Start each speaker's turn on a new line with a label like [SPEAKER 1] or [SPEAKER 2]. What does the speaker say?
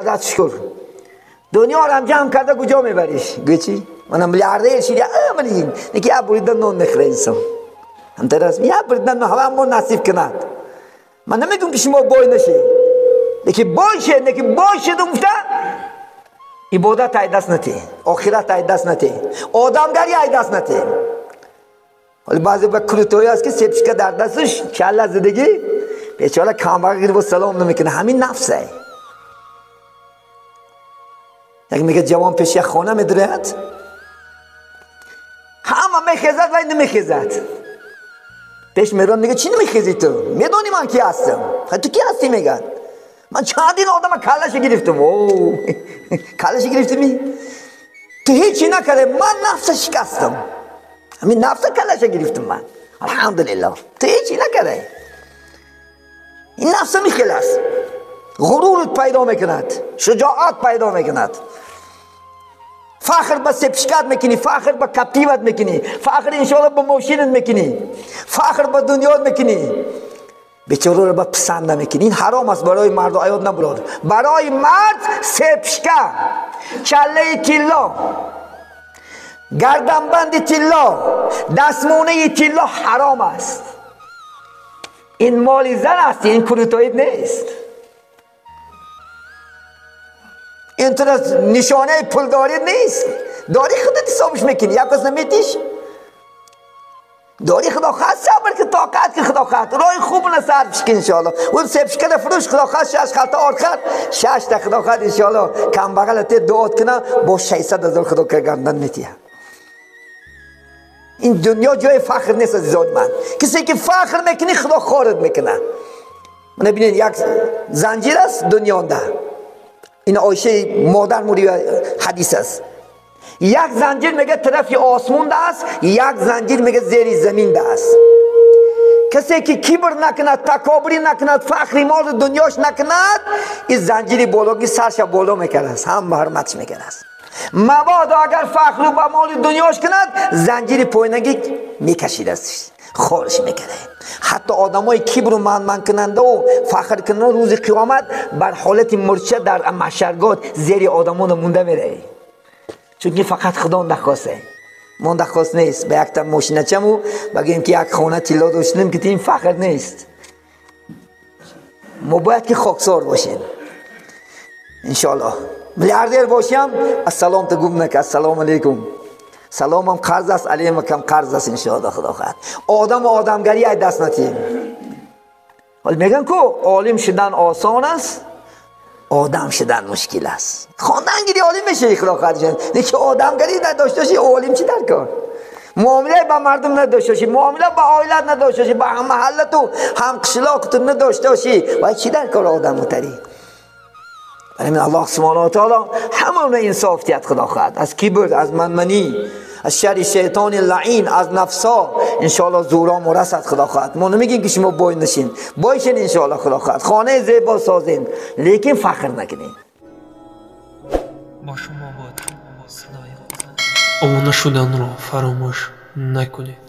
[SPEAKER 1] خدا شکر دنیا رو هم جمع کرده کجا میبریش گوچی من میلیاردر شدی من یکی بریدن نون نخره انسان هم درست یا بریدن نون همون نصیب کند من نمیگم که شما بای نشی لیکن باشه دو مفته عبادت ای دست نتی آخرت ای دست نتی آدمگری ای دست نتی ولی بعضی با کلوتوی هست که سپشکه در دستش کله زدگی بیچاره کامبر گیر با سلام نمیکنه همین نفسه یک میگه جوان پیش یک خانه میدرد همه میخیزد ولی نمیخیزد پیش میرون میگه چی نمیخیزی تو میدونی من کی هستم تو کی هستی میگن من چندین آدم کلش گرفتم کلش گرفتمی تو هیچی نکرده من نفس شکستم همین نفس کلش گرفتم من الحمدلله تو هیچی نکرده این نفس میخلص غرورت پیدا میکند شجاعت پیدا میکند فخر به سپشکت میکنی فخر به کپتیوت میکنی فخر انشاءالله به موشینت میکنی فخر به دنیات میکنی بیچاره رو به پسند نمیکنی این حرام است برای مرد آیات نبراد برای مرد سپشکه چله تیلا گردنبند تیلا دستمونه تیلا حرام است این مال زن است این کلوتوید نیست این طرح نشانه پولداری نیست داری خودت حسابش میکنی یک کس نمیتیش داری خدا خواست صبر که طاقت که خدا خواست رای خوب نصرف بشکن انشاءالله اون سپشکت فروش خدا خواست 6 خلطه آرخد 6 تا خدا خواست انشاءالله کم بغلت دعات کنه با 600,000 خدا که گردن میتیه این دنیا جای فخر نیست عزیزان من کسی که فخر میکنی خدا خارد میکنه من ببینید یک زنجیر است دنیا ده این عایشه مادر موری حدیث است یک زنجیر میگه طرف آسمون ده است یک زنجیر میگه زیر زمین ده است کسی که کبر نکند تکابری نکند فخری مال دنیاش نکند این زنجیری بالاگی سرش بالا میکنه است هم حرمتش میکنه است مبادا اگر فخر رو با مال دنیاش کند زنجیر پوینگی میکشید است خورش میکنه حتی آدمای کبر و من کننده و فخر کننده روز قیامت بر حالت مرچه در محشرگاه زیر آدمان مونده میره چون فقط خدا نخواسته من نخواست نیست به یک تا ماشینه چمو بگیم که یک خانه تیلا داشتیم که این فخر نیست ما باید که خاکسار باشیم انشالله میلیاردر باشم السلام تا گم نکه السلام علیکم سلام هم قرض است علیم کم قرض است انشاءالله خدا خواهد آدم و آدمگری ای دست نتیم ولی میگن که عالم شدن آسان است آدم شدن مشکل است خواندنگیری عالم میشه خدا خواهد جان لیکن آدمگری نداشته باشی عالم چی در کار معامله با مردم نداشته باشی معامله با عائلت نداشته باشی با هم محلت و هم قشلاقت نداشته باشی و چی در کار آدم متری ولی من الله سبحانه و تعالی همون انصافتیت خدا خواهد از کبر از منمنی از شر شیطان لعین از نفسا انشاءالله زورا مرسد خدا خواهد ما نمیگیم که شما بای نشین بایشین انشاءالله خدا خواهد خانه زیبا سازین لیکن فخر نکنین
[SPEAKER 2] با شما باد صدای خدا آمانه شدن رو فراموش نکنید